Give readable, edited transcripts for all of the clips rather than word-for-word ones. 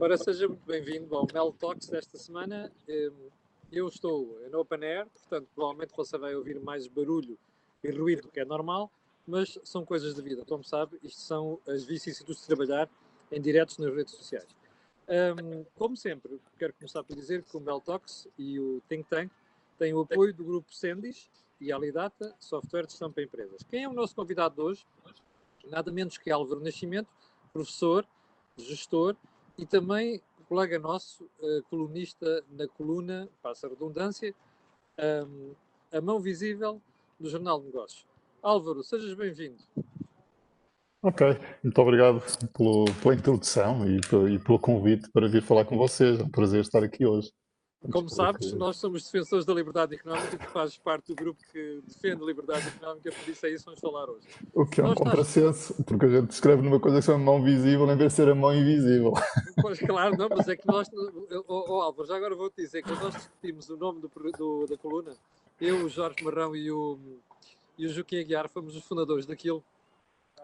Ora, seja muito bem-vindo ao Mel Talks desta semana. Eu estou no Open Air, portanto, provavelmente você vai ouvir mais barulho e ruído do que é normal, mas são coisas da vida. Como sabe, isto são as vicissitudes de trabalhar em diretos nas redes sociais. Como sempre, quero começar por dizer que o Mel Talks e o Think Tank têm o apoio do grupo Sendis e Alidata, software de gestão para empresas. Quem é o nosso convidado de hoje? Nada menos que Álvaro Nascimento, professor, gestor e também colega nosso, colunista na coluna, passa a redundância, A Mão Visível, do Jornal de Negócios. Álvaro, sejas bem-vindo. Ok, muito obrigado pela introdução e pelo convite para vir falar com vocês. É um prazer estar aqui hoje. Como sabes, nós somos defensores da liberdade económica e tu fazes parte do grupo que defende a liberdade económica, por isso é isso que vamos falar hoje. O que é um contrassenso, porque a gente escreve numa coisa que chama mão visível em vez de ser a mão invisível. Pois claro, não, mas é que nós, Álvaro, já agora vou-te dizer que nós discutimos o nome da coluna, eu, o Jorge Marrão e o Joaquim Aguiar, fomos os fundadores daquilo.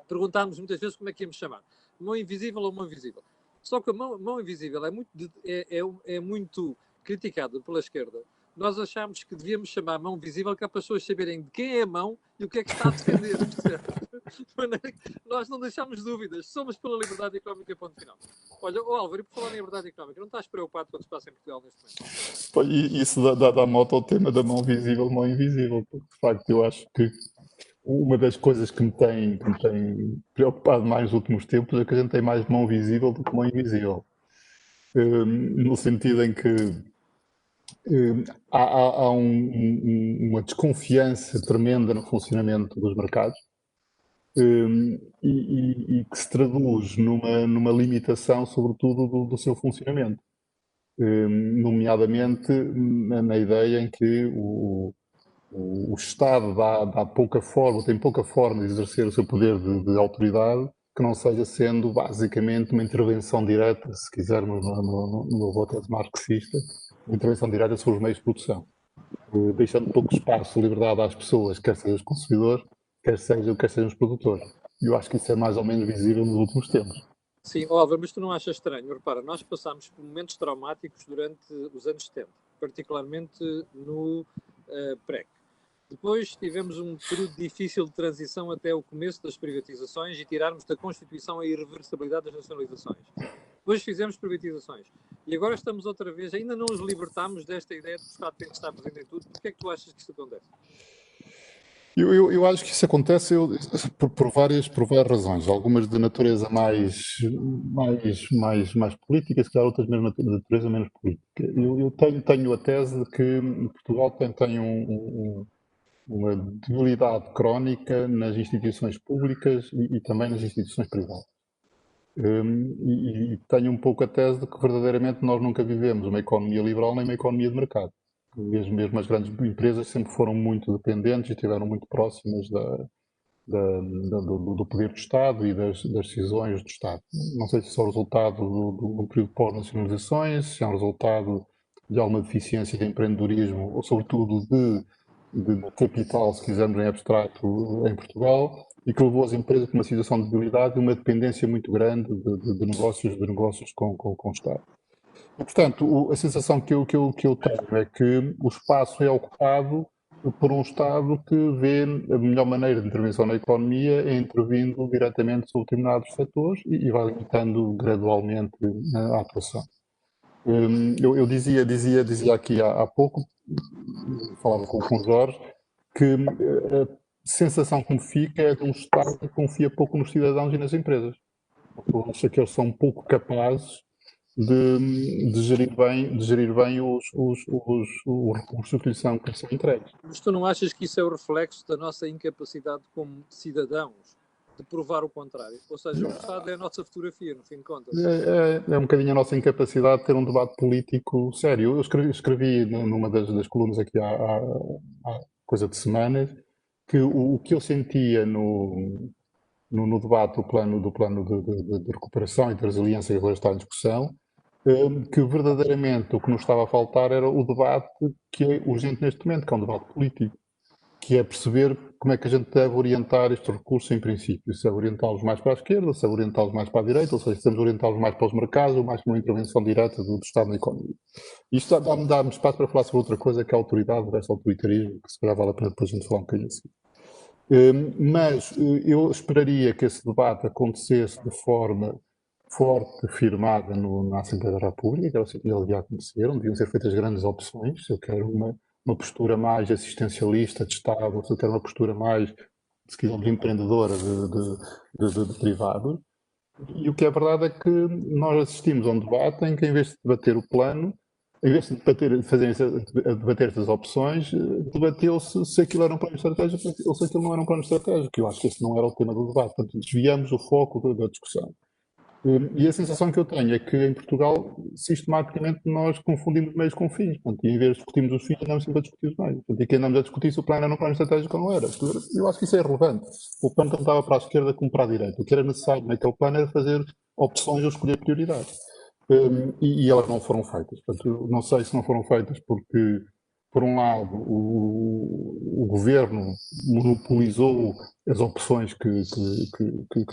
Perguntámos muitas vezes como é que íamos chamar, mão invisível ou mão visível. Só que a mão invisível é muito criticada pela esquerda. Nós achámos que devíamos chamar mão visível que é para as pessoas saberem de quem é a mão e o que é que está a defender. Nós não deixamos dúvidas, somos pela liberdade económica, ponto final. Olha, Álvaro, e por falar em liberdade económica, não estás preocupado com o que se passa em Portugal neste momento? E isso dá moto ao tema da mão visível, mão invisível, porque de facto eu acho que uma das coisas que me tem preocupado mais nos últimos tempos é que a gente tem mais mão visível do que mão invisível. No sentido em que há uma desconfiança tremenda no funcionamento dos mercados e que se traduz numa limitação, sobretudo, do seu funcionamento. Nomeadamente na ideia em que o Estado tem pouca forma de exercer o seu poder de autoridade que não seja sendo basicamente uma intervenção direta, se quisermos no meu voto marxista, uma intervenção direta sobre os meios de produção, deixando pouco espaço, liberdade às pessoas, quer sejam os consumidores, quer sejam os produtores. E eu acho que isso é mais ou menos visível nos últimos tempos. Sim, Álvaro, mas tu não achas estranho? Repara, nós passámos por momentos traumáticos durante os anos 70, particularmente no PREC. Depois tivemos um período difícil de transição até o começo das privatizações e tirarmos da Constituição a irreversibilidade das nacionalizações. Depois fizemos privatizações. E agora estamos outra vez, ainda não nos libertámos desta ideia de que o Estado tem que estar presente em tudo. Porquê é que tu achas que isso acontece? Eu acho que isso acontece por várias razões, algumas de natureza mais política, se calhar outras mesmo de natureza menos política. Eu tenho a tese de que Portugal tem uma debilidade crónica nas instituições públicas e também nas instituições privadas. E tenho um pouco a tese de que verdadeiramente nós nunca vivemos uma economia liberal nem uma economia de mercado. Mesmo as grandes empresas sempre foram muito dependentes e estiveram muito próximas do poder do Estado e das decisões do Estado. Não sei se isso é o resultado do período pós-nacionalizações, se é um resultado de alguma deficiência de empreendedorismo ou, sobretudo, de capital, se quisermos em abstrato, em Portugal, e que levou as empresas para uma situação de debilidade e uma dependência muito grande de negócios com o Estado. E, portanto, a sensação que eu tenho é que o espaço é ocupado por um Estado que vê a melhor maneira de intervenção na economia é intervindo diretamente sobre determinados setores e vai limitando gradualmente a atuação. Eu dizia aqui há pouco, falava com o Jorge, que a sensação que me fica é de um Estado que confia pouco nos cidadãos e nas empresas. Eu acho que eles são pouco capazes de gerir bem os recursos que lhes são entregues. Mas tu não achas que isso é o reflexo da nossa incapacidade como cidadãos de provar o contrário? Ou seja, o Estado é a nossa fotografia, no fim de contas. É um bocadinho a nossa incapacidade de ter um debate político sério. Eu escrevi numa das colunas aqui há coisa de semanas que o que eu sentia no debate do plano de recuperação e de resiliência que agora está em discussão, que verdadeiramente o que nos estava a faltar era o debate que é urgente neste momento, que é um debate político. que é perceber como é que a gente deve orientar estes recursos em princípio. Se é orientá-los mais para a esquerda, se é orientá-los mais para a direita, ou seja, se temos orientá-los mais para os mercados ou mais para uma intervenção direta do Estado na economia. Isto dá-me espaço para falar sobre outra coisa, que é a autoridade versus autoritarismo, que se calhar vale a pena depois a gente falar um bocadinho assim. Mas eu esperaria que esse debate acontecesse de forma forte, firmada na Assembleia da República, que era o sítio onde ele devia acontecer, onde deviam ser feitas grandes opções. Se eu quero uma postura mais assistencialista de Estado, ou se eu quero uma postura mais, se quisermos, empreendedora de privados. E o que é verdade é que nós assistimos a um debate em que, em vez de debater o plano, em vez de debater essas opções, debateu-se se aquilo era um plano estratégico ou se aquilo não era um plano estratégico. Eu acho que esse não era o tema do debate. Portanto, desviamos o foco da discussão. E a sensação que eu tenho é que em Portugal, sistematicamente, nós confundimos meios com fins. Portanto, e em vez de discutirmos os fins, andamos sempre a discutir os meios. Portanto, e que andamos a discutir se o plano era um plano estratégico ou não era. Eu acho que isso é irrelevante. O plano tanto estava para a esquerda como para a direita. O que era necessário naquele plano era fazer opções ou escolher prioridades. E elas não foram feitas. Portanto, não sei se não foram feitas porque, por um lado, o governo monopolizou as opções que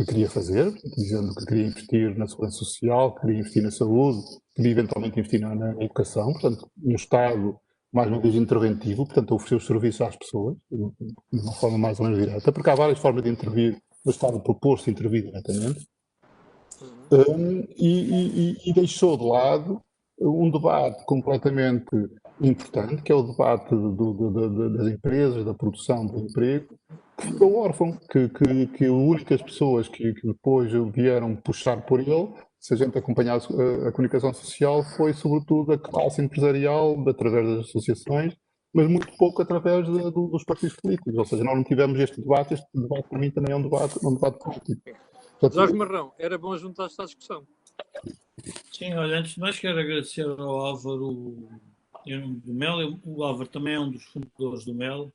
queria fazer, dizendo que queria investir na segurança social, que queria investir na saúde, queria eventualmente investir na educação, portanto, um Estado mais uma vez interventivo, portanto, a oferecer os serviços às pessoas, de uma forma mais ou menos direta, porque há várias formas de intervir, o Estado propôs-se intervir diretamente, e deixou de lado um debate completamente importante, que é o debate das empresas, da produção, do emprego, que ficou órfão, que as únicas pessoas que depois vieram puxar por ele, se a gente acompanhar a comunicação social, foi sobretudo a classe empresarial, através das associações, mas muito pouco através dos partidos políticos. Ou seja, nós não tivemos este debate para mim também é um debate político. Portanto, Jorge Marrão, era bom juntar-se à discussão. Sim, olha, antes de mais quero agradecer ao Álvaro do Mel. O Álvaro também é um dos fundadores do Mel.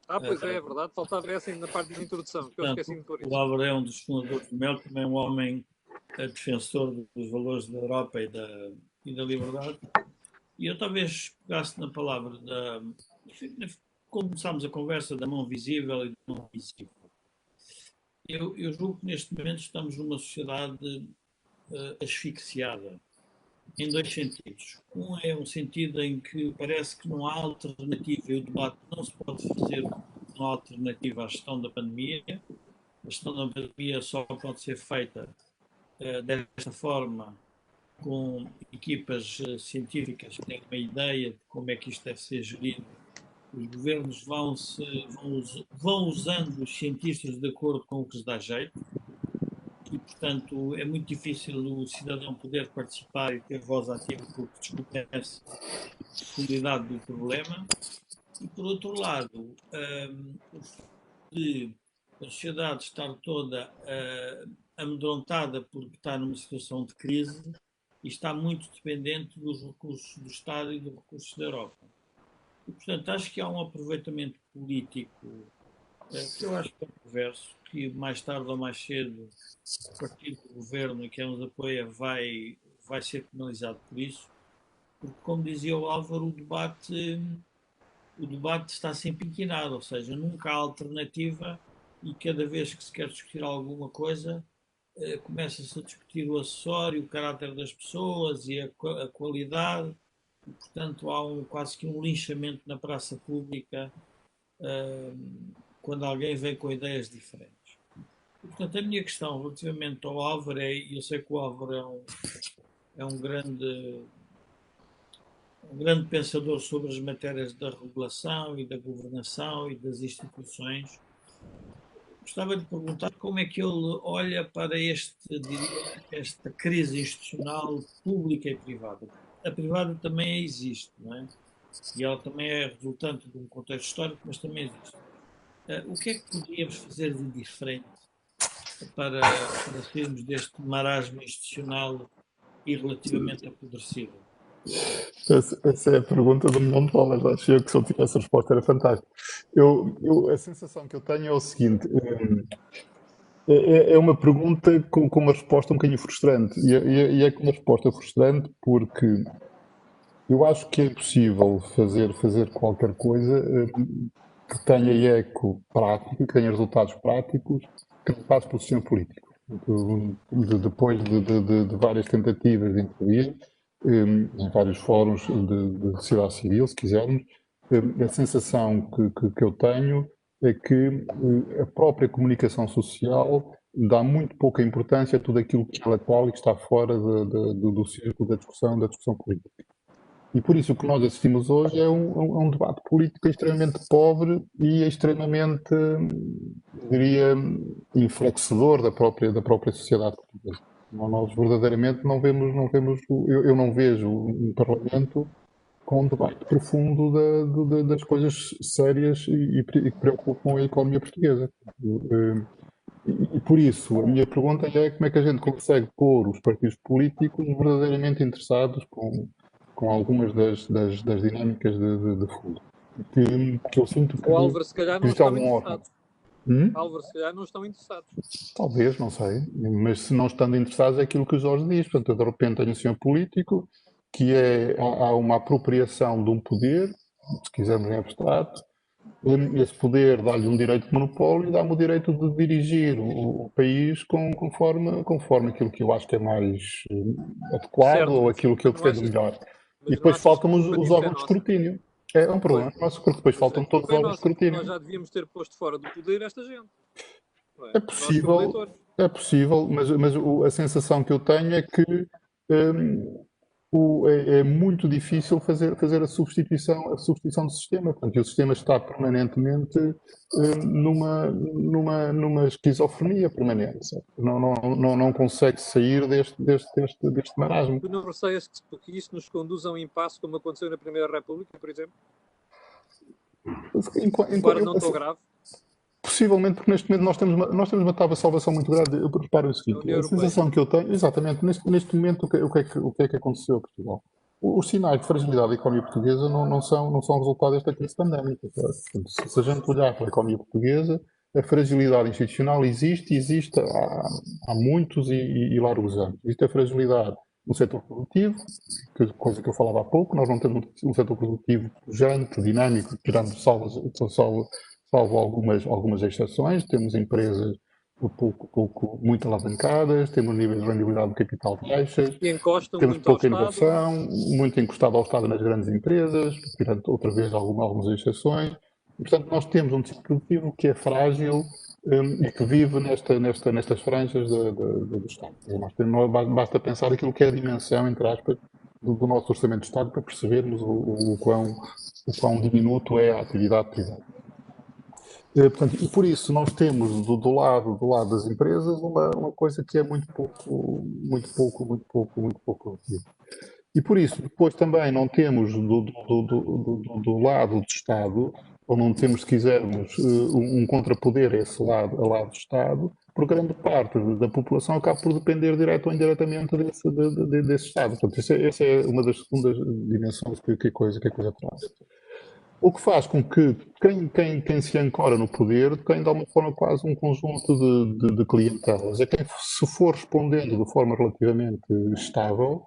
Pois é verdade. Faltava essa na parte da introdução, que eu esqueci de pôr isso. O Álvaro é um dos fundadores do Mel, também é um homem defensor dos valores da Europa e da liberdade. E eu talvez pegasse na palavra começámos a conversa da mão visível e da mão invisível. Eu julgo que neste momento estamos numa sociedade asfixiada, em dois sentidos. Um é um sentido em que parece que não há alternativa, e o debate não se pode fazer uma alternativa à gestão da pandemia. A gestão da pandemia só pode ser feita desta forma, com equipas científicas que têm uma ideia de como é que isto deve ser gerido. Os governos vão usando os cientistas de acordo com o que lhes dá jeito e, portanto, é muito difícil o cidadão poder participar e ter voz ativa porque desconhece a profundidade do problema. E, por outro lado, o facto de a sociedade estar toda amedrontada porque está numa situação de crise e está muito dependente dos recursos do Estado e dos recursos da Europa. E, portanto, acho que há um aproveitamento político que eu acho que é perverso, que mais tarde ou mais cedo o partido do governo e quem nos apoia vai ser penalizado por isso, porque, como dizia o Álvaro, o debate está sempre inquinado, ou seja, nunca há alternativa e cada vez que se quer discutir alguma coisa começa-se a discutir o acessório, o caráter das pessoas e a qualidade. E, portanto, há quase que um linchamento na praça pública quando alguém vem com ideias diferentes. E, portanto, a minha questão relativamente ao Álvaro eu sei que o Álvaro é um grande pensador sobre as matérias da regulação e da governação e das instituições. Gostava de perguntar como é que ele olha para esta crise institucional pública e privada. A privada também existe, não é? E ela também é resultante de um contexto histórico, mas também existe. O que é que poderíamos fazer de diferente para sairmos deste marasmo institucional e relativamente apodrecido? Essa é a pergunta do milhão de dólares. Acho eu que se eu tivesse a resposta era fantástico. A sensação que eu tenho é o seguinte: é uma pergunta com uma resposta um bocadinho frustrante. E é com uma resposta frustrante porque eu acho que é possível fazer qualquer coisa que tenha eco prático, que tenha resultados práticos, que não passe pelo sistema político. Depois de várias tentativas de incluir, em vários fóruns de sociedade civil, se quisermos, a sensação que eu tenho é que a própria comunicação social dá muito pouca importância a tudo aquilo que é atual e que está fora do círculo da discussão política. E por isso o que nós assistimos hoje é um debate político extremamente pobre e extremamente, diria, enfraquecedor da própria sociedade portuguesa. Nós verdadeiramente eu não vejo um Parlamento com um debate profundo das coisas sérias e que preocupam a economia portuguesa. E por isso, a minha pergunta é como é que a gente consegue pôr os partidos políticos verdadeiramente interessados com algumas das dinâmicas de fundo. Que eu sinto que O Álvaro, se calhar, não existe estão algum órgão. interessados. Álvaro, se calhar, não estão interessados. Talvez, não sei. Mas se não estando interessados é aquilo que o Jorge diz. Portanto, eu, de repente tenho um senhor político que há uma apropriação de um poder, se quisermos em abstrato. Esse poder dá-lhe um direito de monopólio e dá-me o direito de dirigir o país conforme aquilo que eu acho que é mais adequado Certo, ou mas aquilo que eu não defendo achas- melhor. mas E depois não achas que faltam a os culpa disso órgãos é de nossa? escrutínio. É um problema nosso, porque depois faltam A todos os culpa é órgãos de nossa, porque nós escrutínio. já devíamos ter posto fora do poder esta gente. Não é? É Nós, como possível, eleitores. a sensação que eu tenho é que hum, é muito difícil fazer a substituição do sistema. Portanto, e o sistema está permanentemente numa esquizofrenia permanente. Certo? Não consegue sair deste marasmo. Tu não receias que isso nos conduza a um impasse, como aconteceu na Primeira República, por exemplo? Embora não tão grave. Possivelmente, porque neste momento nós temos uma tábua de salvação muito grande. Eu reparo o A seguinte: União a Europeia. sensação que eu tenho, exatamente, neste momento, o que é que aconteceu a Portugal? Os sinais de fragilidade da economia portuguesa não são resultado desta crise pandémica. Claro. Portanto, se a gente olhar para a economia portuguesa, a fragilidade institucional existe há muitos e largos anos. Existe a fragilidade no setor produtivo, coisa que eu falava há pouco. Nós não temos um setor produtivo pujante, dinâmico, tirando salvo algumas exceções. Temos empresas muito alavancadas, temos níveis de rendibilidade do capital baixas, E encostam temos muito ao pouca Estado. inovação, muito encostado ao Estado nas grandes empresas, tirando outra vez algumas exceções. E, portanto, nós temos um tecido produtivo que é frágil e que vive nestas franjas do Estado. Basta pensar aquilo que é a dimensão, entre aspas, do nosso orçamento de Estado para percebermos o quão diminuto é a atividade privada. Portanto, e por isso nós temos do lado das empresas uma coisa que é muito pouco relativa. E por isso depois também não temos do lado do Estado, ou não temos, se quisermos, um contrapoder a esse lado, ao lado do Estado, porque grande parte da população acaba por depender direto ou indiretamente desse Estado. Portanto, essa é uma das segundas dimensões que a coisa traz. O que faz com que quem se ancora no poder tem, de alguma forma, quase um conjunto de clientelas. É quem, se for respondendo de forma relativamente estável,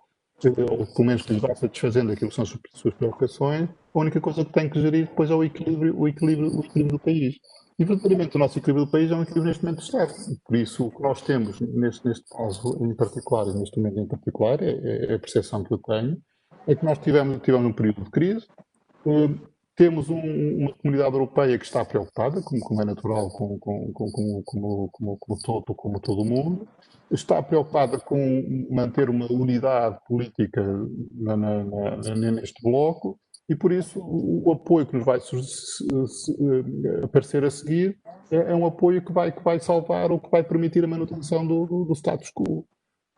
ou pelo menos que lhe vá satisfazendo aquilo que são as suas preocupações, a única coisa que tem que gerir depois é o equilíbrio do país. E, verdadeiramente, o nosso equilíbrio do país é um equilíbrio neste momento estável. Por isso, o que nós temos neste caso em particular, e neste momento em particular, é a percepção que eu tenho, é que nós tivemos um período de crise. Temos uma comunidade europeia que está preocupada, como é natural, como todo o mundo. Está preocupada com manter uma unidade política neste bloco e, por isso, o apoio que nos vai aparecer a seguir é um apoio que vai salvar ou que vai permitir a manutenção do status quo.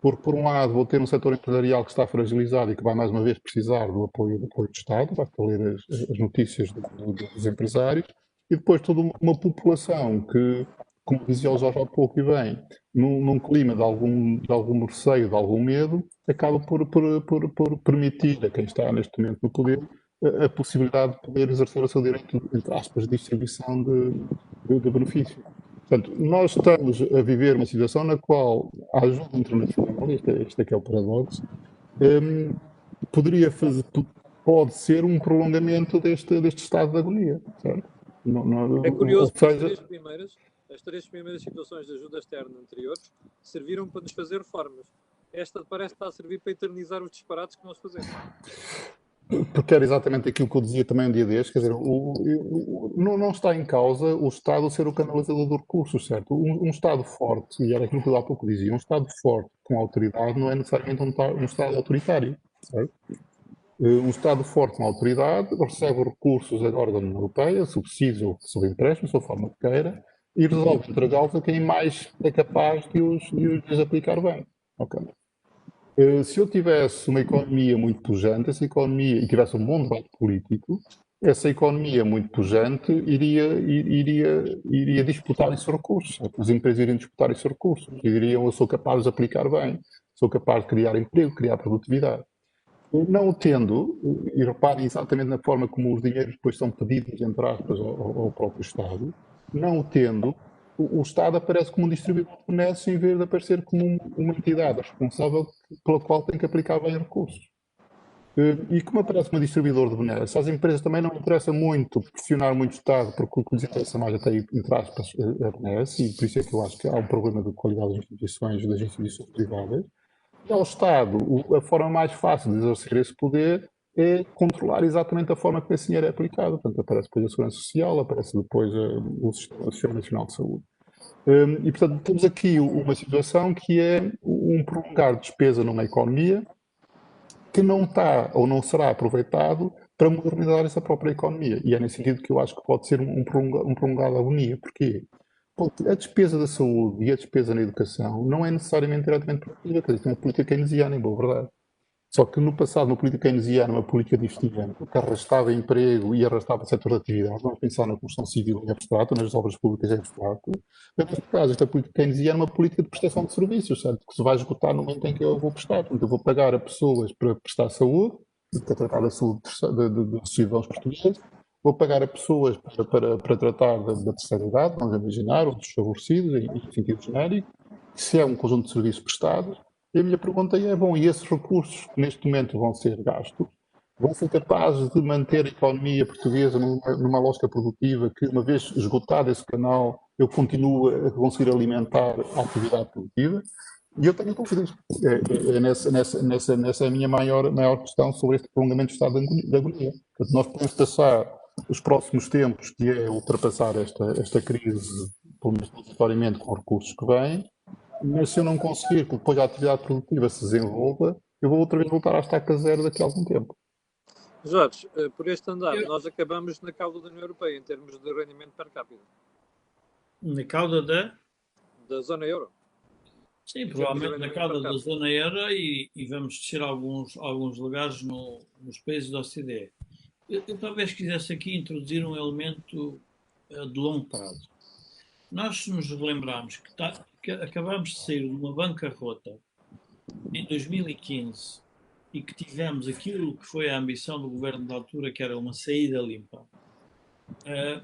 Porque, por um lado, vou ter um setor empresarial que está fragilizado e que vai, mais uma vez, precisar do apoio do Estado, basta ler as notícias dos empresários, e depois toda uma população que, como dizia o Jorge há pouco e bem, num clima de algum receio, de algum medo, acaba por permitir a quem está neste momento no poder a possibilidade de poder exercer o seu direito, entre aspas, de distribuição de benefícios. Portanto, nós estamos a viver uma situação na qual a ajuda internacional, este é que é o paradoxo, pode ser um prolongamento deste estado de agonia, certo? É curioso ou porque seja, as três primeiras situações de ajuda externa anteriores serviram para nos fazer reformas. Esta parece estar a servir para eternizar os disparates que nós fazemos. porque era exatamente aquilo que eu dizia também um dia destes, quer dizer, não está em causa o Estado ser o canalizador de recursos, certo? Um Estado forte, e era aquilo que eu há pouco dizia, um Estado forte com autoridade não é necessariamente um Estado autoritário, certo? Um Estado forte com autoridade recebe recursos agora da União Europeia, subsídios ou sob empréstimos, ou forma que queira, e resolve entregá-los a quem mais é capaz de os aplicar bem. Ok? Se eu tivesse uma economia muito pujante, essa economia, e tivesse um bom debate político, essa economia muito pujante iria disputar esses recursos. As empresas iriam disputar esses recursos. E diriam, eu sou capaz de aplicar bem, sou capaz de criar emprego, criar produtividade. Não o tendo, e reparem exatamente na forma como os dinheiros depois são pedidos, entre aspas, ao próprio Estado, não o tendo, o Estado aparece como um distribuidor de benesses em vez de aparecer como uma entidade responsável pela qual tem que aplicar bem recursos. E como aparece como distribuidor de benesses, às empresas também não interessa muito pressionar muito o Estado, porque o que lhes interessa mais até, entre aspas, a benesse, e por isso é que eu acho que há um problema de qualidade das instituições privadas. E ao Estado, a forma mais fácil de exercer esse poder é controlar exatamente a forma que esse dinheiro é aplicado. Portanto, aparece depois a Segurança Social, aparece depois o Sistema Nacional de Saúde. E, portanto, temos aqui uma situação que é um prolongar de despesa numa economia que não está ou não será aproveitado para modernizar essa própria economia. E é nesse sentido que eu acho que pode ser um prolongado agonia. Porquê? Porque a despesa da saúde e a despesa na educação não é necessariamente diretamente produtiva, quer dizer, tem uma política keynesiana, em boa verdade. Só que no passado, uma política keynesiana, uma política de investimento que arrastava emprego e arrastava setor de atividade, vamos pensar na construção civil em abstrato, nas obras públicas em abstrato, mas neste caso, esta política keynesiana é uma política de prestação de serviços, certo? Que se vai esgotar no momento em que eu vou prestar. Portanto, eu vou pagar a pessoas para prestar saúde, para tratar da saúde dos cidadãos portugueses, vou pagar a pessoas para tratar da terceira idade, vamos imaginar, ou dos desfavorecidos, em sentido genérico, se é um conjunto de serviços prestados. E a minha pergunta é, bom, e esses recursos que neste momento vão ser gastos, vão ser capazes de manter a economia portuguesa numa lógica produtiva que, uma vez esgotado esse canal, eu continuo a conseguir alimentar a atividade produtiva? E eu tenho dúvidas. Nessa é a minha maior questão sobre este prolongamento do estado de agonia. Portanto, nós podemos passar os próximos tempos, que é ultrapassar esta crise, pelo menos transitoriamente, com recursos que vêm, mas se eu não conseguir que depois a atividade produtiva se desenvolva, eu vou outra vez voltar à estaca zero daqui a algum tempo. Jorge, por este andar, Eu- nós acabamos na cauda da União Europeia em termos de rendimento per capita, Na cauda da zona euro. sim, Em termos de provavelmente na rendimento cauda per da capita. zona euro e vamos descer alguns lugares nos países da OCDE. Eu talvez quisesse aqui introduzir um elemento de longo prazo. Nós, se nos relembrarmos que acabamos de sair de uma bancarrota em 2015 e que tivemos aquilo que foi a ambição do governo da altura, que era uma saída limpa,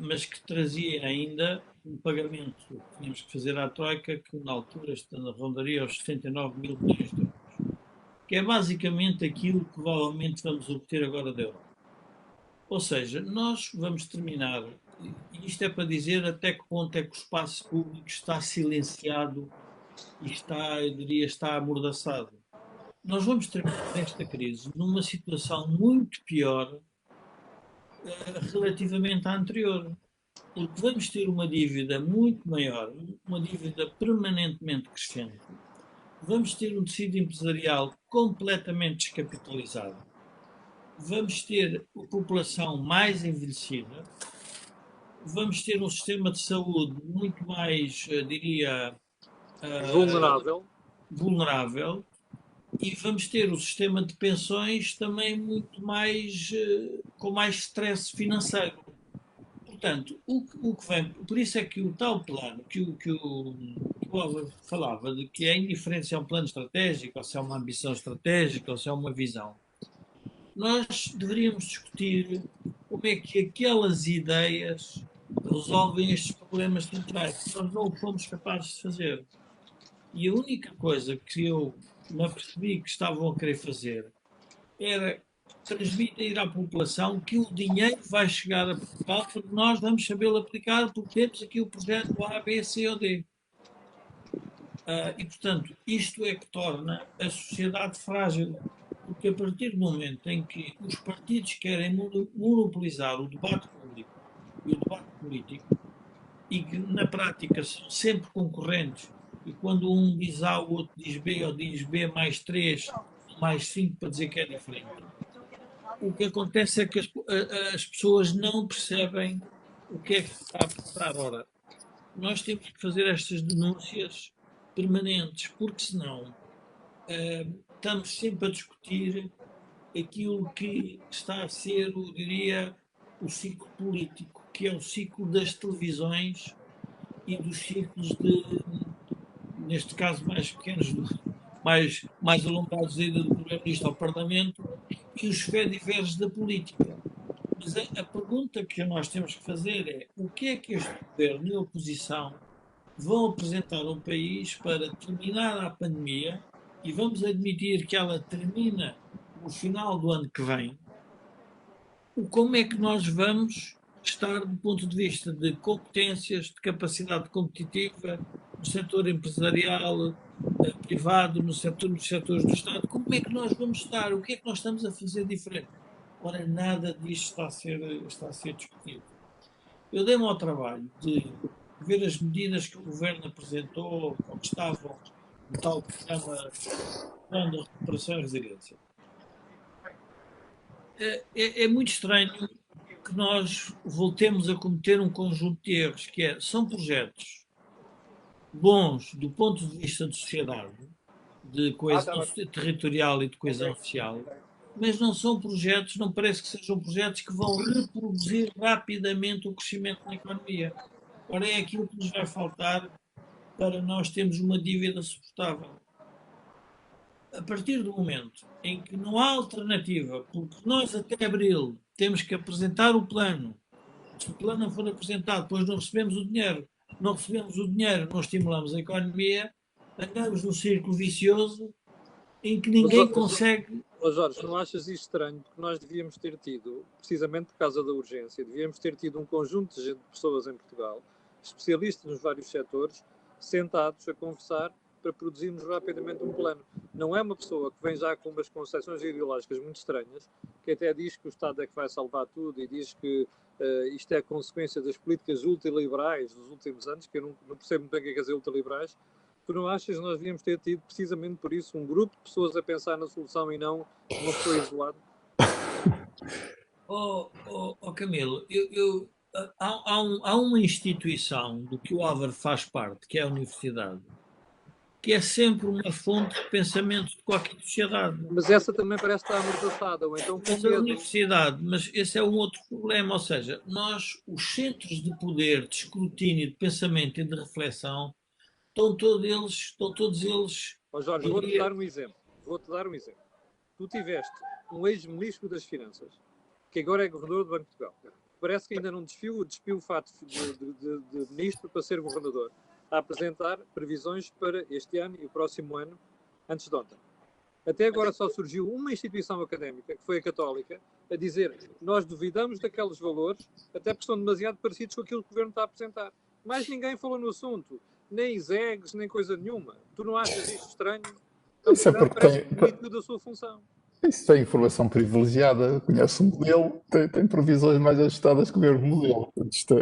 mas que trazia ainda um pagamento que tínhamos que fazer à Troika, que na altura rondaria aos 79 mil milhões de euros, que é basicamente aquilo que provavelmente vamos obter agora da Europa. Ou seja, nós vamos terminar, e isto é para dizer até que ponto é que o espaço público está silenciado e está, eu diria, está amordaçado. Nós vamos terminar esta crise numa situação muito pior relativamente à anterior. Porque vamos ter uma dívida muito maior, uma dívida permanentemente crescente. Vamos ter um tecido empresarial completamente descapitalizado. Vamos ter a população mais envelhecida. Vamos ter um sistema de saúde muito mais, diria, Vulnerável. vulnerável. E vamos ter o sistema de pensões também muito mais, com mais stress financeiro. Portanto, o que vem, por isso é que o tal plano que o Álvaro falava, de que é indiferente se é um plano estratégico, ou se é uma ambição estratégica, ou se é uma visão, nós deveríamos discutir como é que aquelas ideias resolvem estes problemas centrais, que nós não o fomos capazes de fazer. E a única coisa que eu me apercebi que estavam a querer fazer era transmitir à população que o dinheiro vai chegar a Portugal porque nós vamos sabê-lo aplicar porque temos aqui o projeto A, B, C ou D. E, portanto, isto é que torna a sociedade frágil. Porque a partir do momento em que os partidos querem monopolizar o debate público e o debate político, e que na prática são sempre concorrentes, e quando um diz A, o outro diz B, ou diz B mais 3, mais 5 para dizer que é diferente, o que acontece é que as pessoas não percebem o que é que está a passar. Ora, nós temos que fazer estas denúncias permanentes, porque senão estamos sempre a discutir aquilo que está a ser, eu diria, o ciclo político, que é o ciclo das televisões e dos ciclos de, neste caso, mais pequenos, mais alongados ainda do Primeiro-Ministro ao Parlamento e os fediveres da política. Mas a pergunta que nós temos que fazer é o que é que este governo e a oposição vão apresentar ao país para terminar a pandemia, e vamos admitir que ela termina no final do ano que vem, como é que nós vamos estar do ponto de vista de competências, de capacidade competitiva, no setor empresarial, privado, nos setores do Estado, como é que nós vamos estar? O que é que nós estamos a fazer diferente? Ora, nada disto está a ser discutido. Eu dei-me ao trabalho de ver as medidas que o Governo apresentou, ou que estavam no tal programa de recuperação e resiliência. É muito estranho que nós voltemos a cometer um conjunto de erros, que são projetos bons do ponto de vista de sociedade, de coesão territorial e de coesão social, mas não são projetos, não parece que sejam projetos que vão reproduzir rapidamente o crescimento na economia. Ora, é aquilo que nos vai faltar para nós termos uma dívida suportável. A partir do momento em que não há alternativa, porque nós até abril temos que apresentar o plano, se o plano não for apresentado, depois não recebemos o dinheiro, não estimulamos a economia, andamos num círculo vicioso em que ninguém consegue... Jorge, não achas isto estranho? Porque nós devíamos ter tido, precisamente por causa da urgência, devíamos ter tido um conjunto de pessoas em Portugal, especialistas nos vários setores, sentados a conversar para produzirmos rapidamente um plano. Não é uma pessoa que vem já com umas concepções ideológicas muito estranhas, que até diz que o Estado é que vai salvar tudo e diz que isto é consequência das políticas ultraliberais dos últimos anos, que eu não percebo muito bem o que é quer dizer ultraliberais. Tu não achas que nós devíamos ter tido, precisamente por isso, um grupo de pessoas a pensar na solução e não uma pessoa isolada? Camilo, há uma instituição do que o Álvaro faz parte, que é a universidade, que é sempre uma fonte de pensamento de qualquer sociedade. Mas essa também parece estar amordaçada, ou então mas a universidade, mas esse é um outro problema, ou seja, nós, os centros de poder, de escrutínio, de pensamento e de reflexão, estão todos eles... Jorge, vou-te dar um exemplo. Tu tiveste um ex-ministro das Finanças, que agora é governador do Banco de Portugal. Parece que ainda não despiu o fato de ministro para ser governador, a apresentar previsões para este ano e o próximo ano, antes de ontem. Até agora só surgiu uma instituição académica, que foi a Católica, a dizer que nós duvidamos daqueles valores, até porque são demasiado parecidos com aquilo que o Governo está a apresentar. Mas ninguém falou no assunto, nem ISEGs, nem coisa nenhuma. Tu não achas isto estranho? Isso é porque tem da sua função. Isso é informação privilegiada, conhece o modelo, tem previsões mais ajustadas que o mesmo modelo. Isto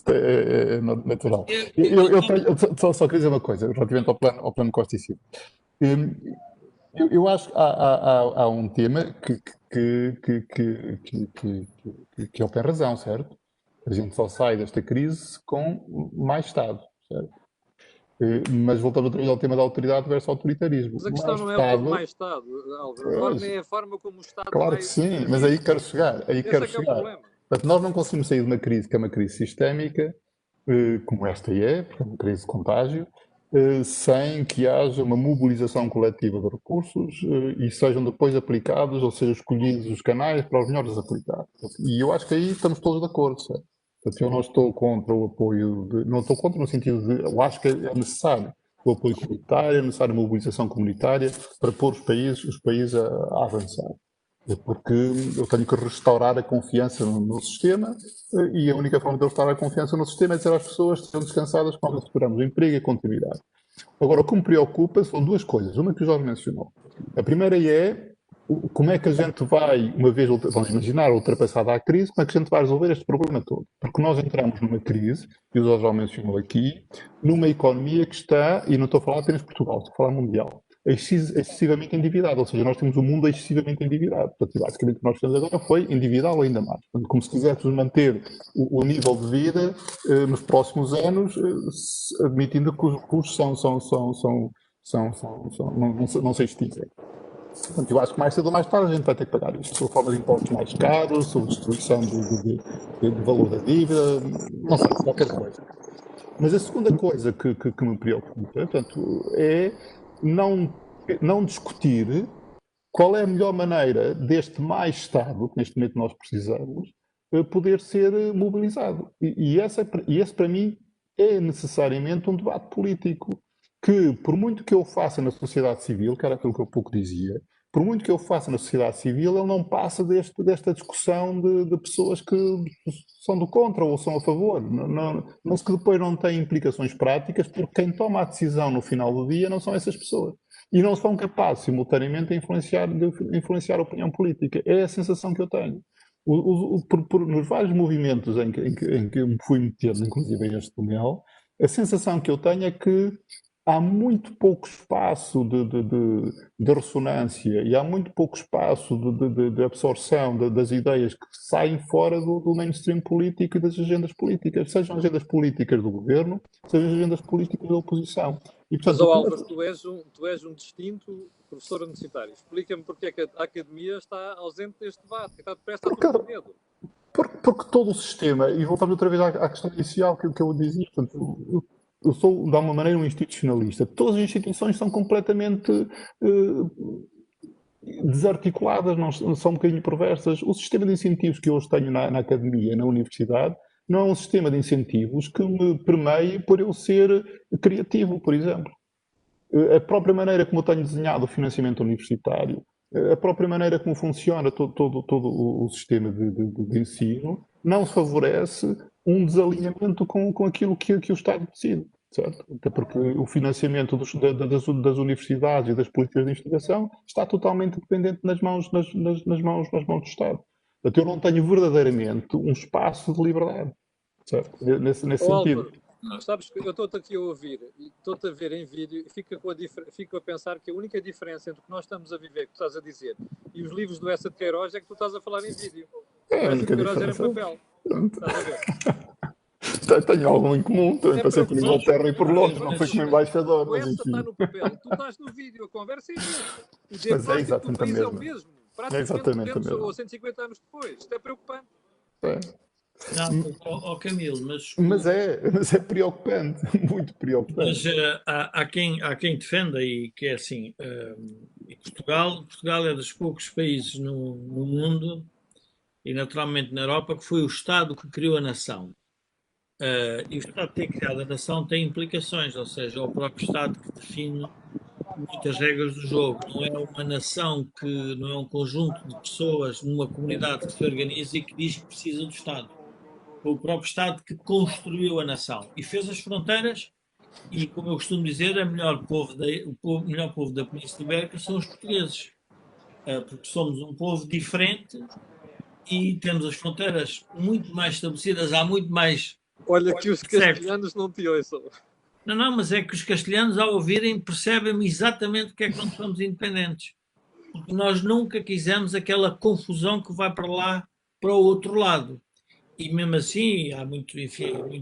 é natural. Eu só queria dizer uma coisa, relativamente ao plano Costa e Silva. Eu acho que há um tema que ele tem razão, certo? A gente só sai desta crise com mais Estado, certo? Mas voltando outra vez ao tema da autoridade versus autoritarismo. Mas a questão não é o mais Estado, Álvaro. A forma é a forma como o Estado Claro que sim, mas aí quero chegar. Esse é o problema. Portanto, nós não conseguimos sair de uma crise que é uma crise sistémica, como esta porque é uma crise de contágio, sem que haja uma mobilização coletiva de recursos e sejam depois aplicados, ou seja, escolhidos os canais para os melhores aplicar. E eu acho que aí estamos todos de acordo, certo? Portanto, eu não estou contra o apoio, não estou contra no sentido de, eu acho que é necessário o apoio comunitário, é necessário a mobilização comunitária para pôr os países a avançar. Porque eu tenho que restaurar a confiança no sistema e a única forma de eu restaurar a confiança no sistema é dizer às pessoas que estão descansadas que nós asseguramos o emprego e a continuidade. Agora, o que me preocupa são duas coisas. Uma que o Jorge mencionou. A primeira é como é que a gente vai, uma vez, vamos imaginar, ultrapassada a crise, como é que a gente vai resolver este problema todo? Porque nós entramos numa crise, e o Jorge já mencionou aqui, numa economia que está, e não estou a falar apenas de Portugal, estou a falar mundial, excessivamente endividado, ou seja, nós temos um mundo excessivamente endividado. Portanto, basicamente o que nós fizemos agora foi endividá-lo ainda mais. Portanto, como se quiséssemos manter o nível de vida nos próximos anos, admitindo que os recursos não se extinguem. Portanto, eu acho que mais cedo ou mais tarde a gente vai ter que pagar isto, sob forma de impostos mais caros, sob destruição de valor da dívida, não sei, qualquer coisa. Mas a segunda coisa que me preocupa, portanto, é não discutir qual é a melhor maneira deste mais Estado, que neste momento nós precisamos, poder ser mobilizado. E esse, para mim, é necessariamente um debate político. Que, por muito que eu faça na sociedade civil, que era aquilo que eu pouco dizia, por muito que eu faça na sociedade civil, ele não passa desta discussão de pessoas que são do contra ou são a favor. Não se que depois não tem implicações práticas, porque quem toma a decisão no final do dia não são essas pessoas. E não são capazes, simultaneamente, de influenciar a opinião política. É a sensação que eu tenho. Nos vários movimentos em que eu me fui metendo, inclusive em este túnel, a sensação que eu tenho é que há muito pouco espaço de ressonância e há muito pouco espaço de absorção das ideias que saem fora do mainstream político e das agendas políticas, sejam agendas políticas do governo, sejam agendas políticas da oposição. E, portanto, mas, Álvaro, tu és um distinto professor universitário. Explica-me porque é que a academia está ausente deste debate, que está depressa a todo medo. Porque todo o sistema, e voltamos outra vez à questão inicial que eu dizia, portanto, eu sou, de alguma maneira, um institucionalista. Todas as instituições são completamente desarticuladas, não são um bocadinho perversas. O sistema de incentivos que eu hoje tenho na academia, na universidade, não é um sistema de incentivos que me permeie por eu ser criativo, por exemplo. A própria maneira como eu tenho desenhado o financiamento universitário, a própria maneira como funciona todo o sistema de ensino, não favorece um desalinhamento com aquilo que o Estado decide, certo? Até porque o financiamento das universidades e das políticas de investigação está totalmente dependente nas mãos do Estado. Portanto, eu não tenho verdadeiramente um espaço de liberdade, certo? Nesse sentido. Álvaro, sabes que eu estou-te aqui a ouvir e estou-te a ver em vídeo e fico a pensar que a única diferença entre o que nós estamos a viver, que tu estás a dizer, e os livros do Essa de Queiroz é que tu estás a falar em vídeo. É a única diferença. Era em papel. Estás a ver? Tenho algo em comum, também passei por Inglaterra e por Londres, não foi como embaixador. O Essa está no papel, tu estás no vídeo, a conversa é mesmo. O diagnóstico do país é o mesmo. Praticamente 200 ou 150 anos depois. Isto é preocupante. Não, Camilo, mas é preocupante, muito preocupante. Mas há quem defenda e que é assim, Portugal é dos poucos países no mundo e naturalmente na Europa que foi o Estado que criou a nação. E o Estado ter criado a nação tem implicações, ou seja, é o próprio Estado que define muitas regras do jogo. Não é uma nação não é um conjunto de pessoas numa comunidade que se organiza e que diz que precisa do Estado. Foi o próprio Estado que construiu a nação e fez as fronteiras e, como eu costumo dizer, o melhor povo da Península Ibérica são os portugueses, porque somos um povo diferente e temos as fronteiras muito mais estabelecidas, há muito mais... Olha que os castelhanos não te ouçam. Não, mas é que os castelhanos, ao ouvirem, percebem exatamente porque é que não somos independentes. Porque nós nunca quisemos aquela confusão que vai para lá, para o outro lado. E mesmo assim, há muitos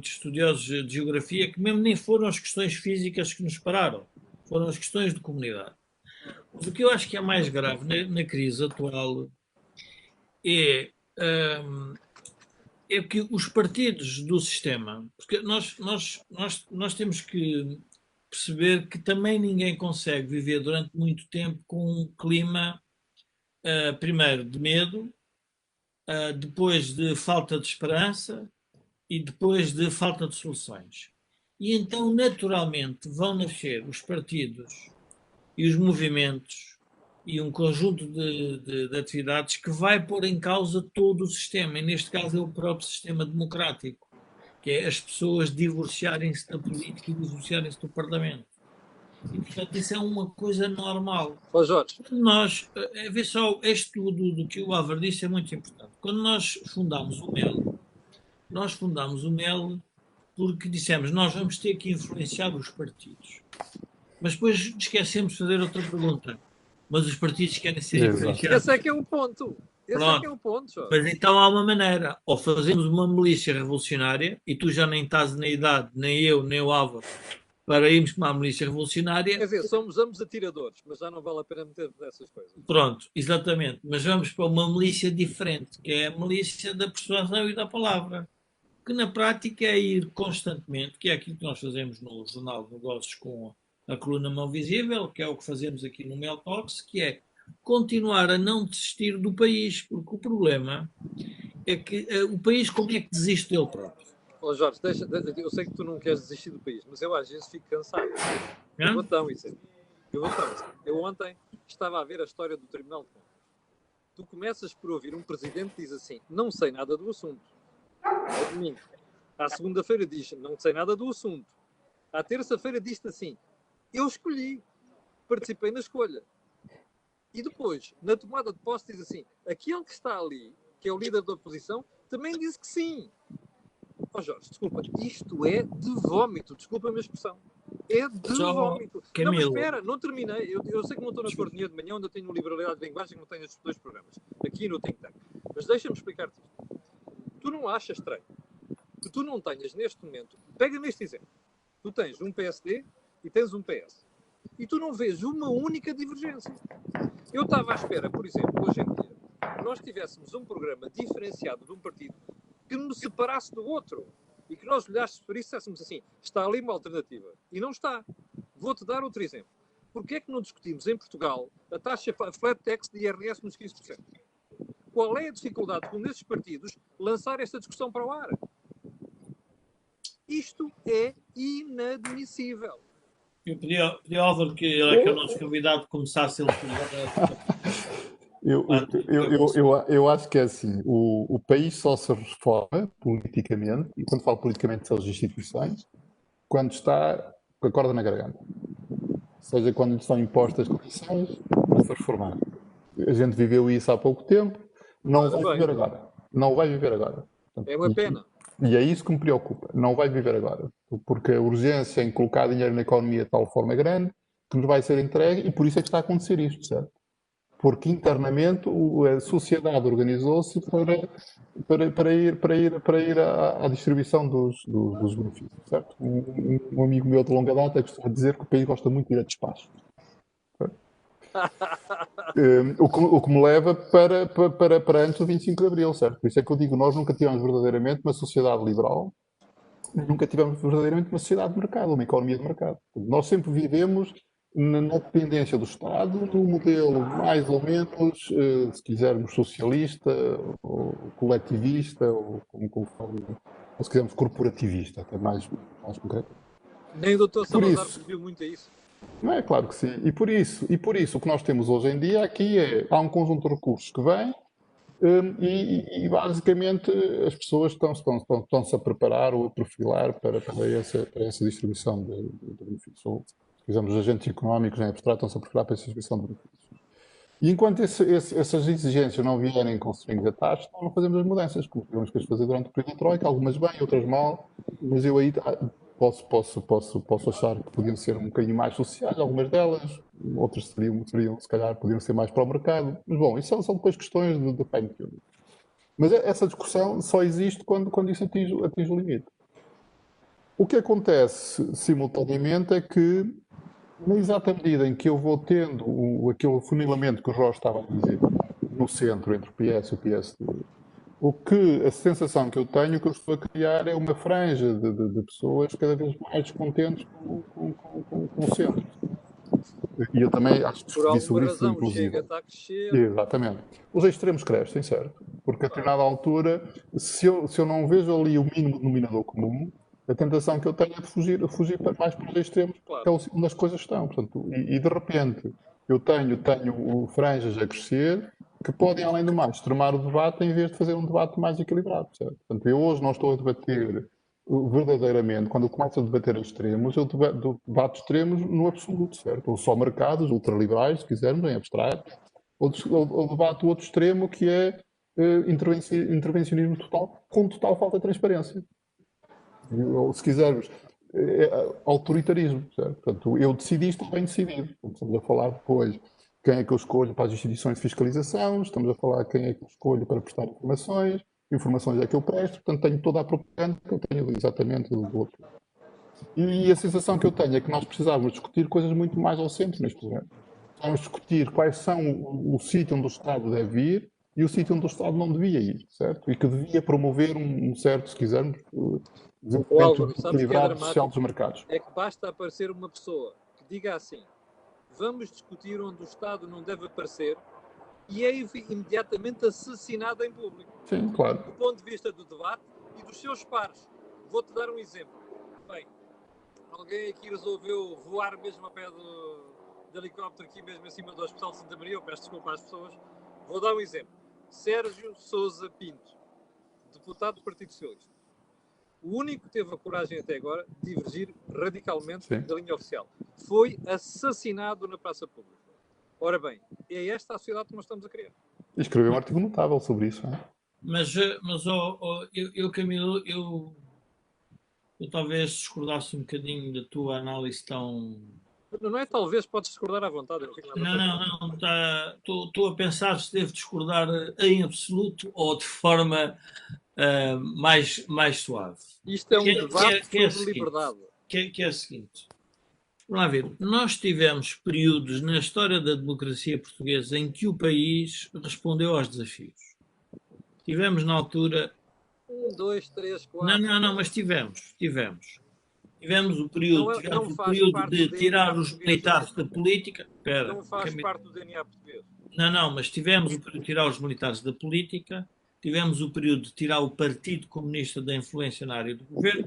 estudiosos de geografia que mesmo nem foram as questões físicas que nos pararam, foram as questões de comunidade. Mas o que eu acho que é mais grave na crise atual é que os partidos do sistema, porque nós temos que perceber que também ninguém consegue viver durante muito tempo com um clima, primeiro, de medo, depois de falta de esperança e depois de falta de soluções. E então, naturalmente, vão nascer os partidos e os movimentos e um conjunto de atividades que vai pôr em causa todo o sistema, e neste caso é o próprio sistema democrático, que é as pessoas divorciarem-se da política e divorciarem-se do Parlamento. E, portanto, isso é uma coisa normal. Ó Jorge, Nós, vê só, isto do que o Álvaro disse é muito importante. Quando nós fundámos o MEL porque dissemos, nós vamos ter que influenciar os partidos. Mas depois esquecemos de fazer outra pergunta. Mas os partidos querem ser Exato. influenciados. esse é que é o ponto. Esse é que é o ponto, Jorge. Mas então há uma maneira. Ou fazemos uma milícia revolucionária, e tu já nem estás na idade, nem eu, nem o Álvaro, para irmos para uma milícia revolucionária. Quer dizer, somos ambos atiradores, mas já não vale a pena meter dessas coisas. Pronto, exatamente. Mas vamos para uma milícia diferente, que é a milícia da persuasão e da palavra. Que na prática é ir constantemente, que é aquilo que nós fazemos no Jornal de Negócios com a coluna Mão Visível, que é o que fazemos aqui no Mel Talks, que é continuar a não desistir do país, porque o problema é que o país como é que desiste dele próprio? Ó Jorge, eu sei que tu não queres desistir do país, mas eu às vezes fico cansado. Eu vou tão isso. Eu ontem estava a ver a história do Tribunal de Contas. Tu começas por ouvir um presidente que diz assim, não sei nada do assunto. Ao domingo. À segunda-feira diz, não sei nada do assunto. À terça-feira diz-te assim, eu escolhi, participei na escolha. E depois, na tomada de posse, diz assim, aquele que está ali, que é o líder da oposição, também disse que sim. Ó Jorge, desculpa, isto é de vómito, desculpa a minha expressão. É de vómito. Não, mas espera, não terminei. Eu sei que não estou na Cordinha de manhã, onde eu tenho liberalidade de linguagem, que não tenho estes dois programas, aqui no Think Tank. Mas deixa-me explicar-te isto. Tu não achas estranho que tu não tenhas neste momento, pega neste exemplo, tu tens um PSD e tens um PS. E tu não vês uma única divergência. Eu estava à espera, por exemplo, hoje em dia, que nós tivéssemos um programa diferenciado de um partido que nos separasse do outro. E que nós olhássemos para isso e disséssemos assim, está ali uma alternativa. E não está. Vou-te dar outro exemplo. Porquê é que não discutimos em Portugal a taxa flat tax de IRS nos 15%? Qual é a dificuldade com esses partidos lançar esta discussão para o ar? Isto é inadmissível. Eu pedi ao Álvaro, que ele é que é o nosso convidado, começasse ele. Eu acho que é assim, o país só se reforma politicamente, e quando falo politicamente são as instituições, quando está com a corda na garganta. Ou seja, quando lhe são impostas condições para se reformar. A gente viveu isso há pouco tempo, não vai viver agora. Não vai viver agora. É uma pena. E é isso que me preocupa. Não vai viver agora. Porque a urgência em colocar dinheiro na economia de tal forma grande que nos vai ser entregue e por isso é que está a acontecer isto, certo? Porque internamente a sociedade organizou-se para ir à distribuição dos benefícios, certo? Um amigo meu de longa data costuma dizer que o país gosta muito de ir a despacho. O que me leva para antes do 25 de Abril, certo? Por isso é que eu digo, nós nunca tivemos verdadeiramente uma sociedade liberal, nunca tivemos verdadeiramente uma sociedade de mercado, uma economia de mercado. Nós sempre vivemos na dependência do Estado, num modelo mais ou menos, se quisermos, socialista, ou coletivista, ou se quisermos, corporativista, até mais concreto. Nem o Dr. Salazar viu muito a isso. Não é? Claro que sim. E por isso o que nós temos hoje em dia aqui há um conjunto de recursos que vem e basicamente as pessoas estão-se a preparar ou a perfilar para essa distribuição de benefícios. Ou, se quisermos, os agentes económicos em abstrato estão-se a preparar para essa distribuição de benefícios. E enquanto essas exigências não vierem com swings atados, não fazemos as mudanças, como tivemos que fazer durante o período da Troika, algumas bem, outras mal, mas eu aí posso achar que podiam ser um bocadinho mais sociais, algumas delas, outras seriam se calhar, podiam ser mais para o mercado. Mas bom, isso são depois questões de fine-tuning. Mas essa discussão só existe quando isso atinge o limite. O que acontece simultaneamente é que, na exata medida em que eu vou tendo aquele funilamento que o Jorge estava a dizer, no centro, entre o PS e o PSD, a sensação que eu tenho, que eu estou a criar é uma franja de pessoas cada vez mais descontentes com o centro. E eu também acho que discuti sobre isso, inclusive. Chega, está a crescer. Exatamente. Os extremos crescem, certo? Porque a determinada altura, se eu não vejo ali o mínimo denominador comum, a tentação que eu tenho é de fugir mais para os extremos, que é onde as coisas estão. Portanto, e de repente, eu tenho franjas a crescer que podem, além do mais, extremar o debate em vez de fazer um debate mais equilibrado, certo? Portanto, eu hoje não estou a debater verdadeiramente, quando eu começo a debater extremos, eu debato extremos no absoluto, certo? Ou só mercados, ultraliberais, se quisermos, em abstrato, ou debato o outro extremo que é intervencionismo total, com total falta de transparência. Ou, se quisermos, autoritarismo, certo? Portanto, eu decidi, estou bem decidido. Estamos a falar depois quem é que eu escolho para as instituições de fiscalização, estamos a falar quem é que eu escolho para prestar informações é que eu presto, portanto tenho toda a propaganda que eu tenho exatamente do outro. E a sensação que eu tenho é que nós precisávamos discutir coisas muito mais ao centro neste momento. Vamos discutir quais são o sítio onde o Estado deve ir e o sítio onde o Estado não devia ir, certo? E que devia promover um certo, se quisermos, desenvolvimento equilibrado social dos mercados. É que basta aparecer uma pessoa que diga assim: vamos discutir onde o Estado não deve aparecer, e é imediatamente assassinado em público. Sim, claro. Do ponto de vista do debate e dos seus pares. Vou-te dar um exemplo. Bem, alguém aqui resolveu voar mesmo a pé do helicóptero aqui mesmo em cima do Hospital de Santa Maria. Eu peço desculpa às pessoas. Vou dar um exemplo. Sérgio Sousa Pinto, deputado do Partido Socialista. O único que teve a coragem até agora de divergir radicalmente da linha oficial. Foi assassinado na praça pública. Ora bem, é esta a sociedade que nós estamos a criar. Escreveu um artigo notável sobre isso. Não é? Mas Camilo, eu talvez discordasse um bocadinho da tua análise tão... Não é talvez, podes discordar à vontade. Não, estou a pensar se devo discordar em absoluto ou de forma mais suave. Isto é um debate sobre liberdade. Que é o seguinte, vamos lá ver, nós tivemos períodos na história da democracia portuguesa em que o país respondeu aos desafios. Tivemos na altura... 1, 2, 3, 4... Não, mas tivemos. Tivemos o período, de tirar os militares da política. Espera, não faz parte do DNA português. Não, mas tivemos o período de tirar os militares da política, tivemos o período de tirar o Partido Comunista da influência na área do governo,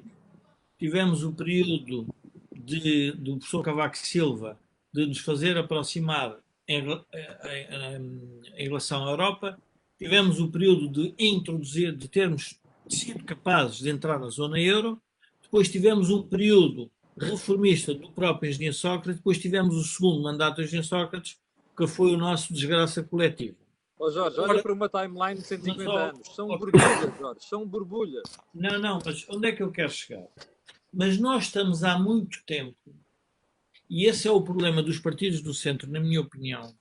tivemos o período do professor Cavaco Silva de nos fazer aproximar em relação à Europa, tivemos o período de termos sido capazes de entrar na zona euro. Depois tivemos um período reformista do próprio engenheiro Sócrates, depois tivemos o segundo mandato do engenheiro Sócrates, que foi o nosso desgraça coletiva. Jorge, olha para uma timeline de 150 anos. São borbulhas, Jorge, são borbulhas. Não, mas onde é que eu quero chegar? Mas nós estamos há muito tempo, e esse é o problema dos partidos do centro, na minha opinião,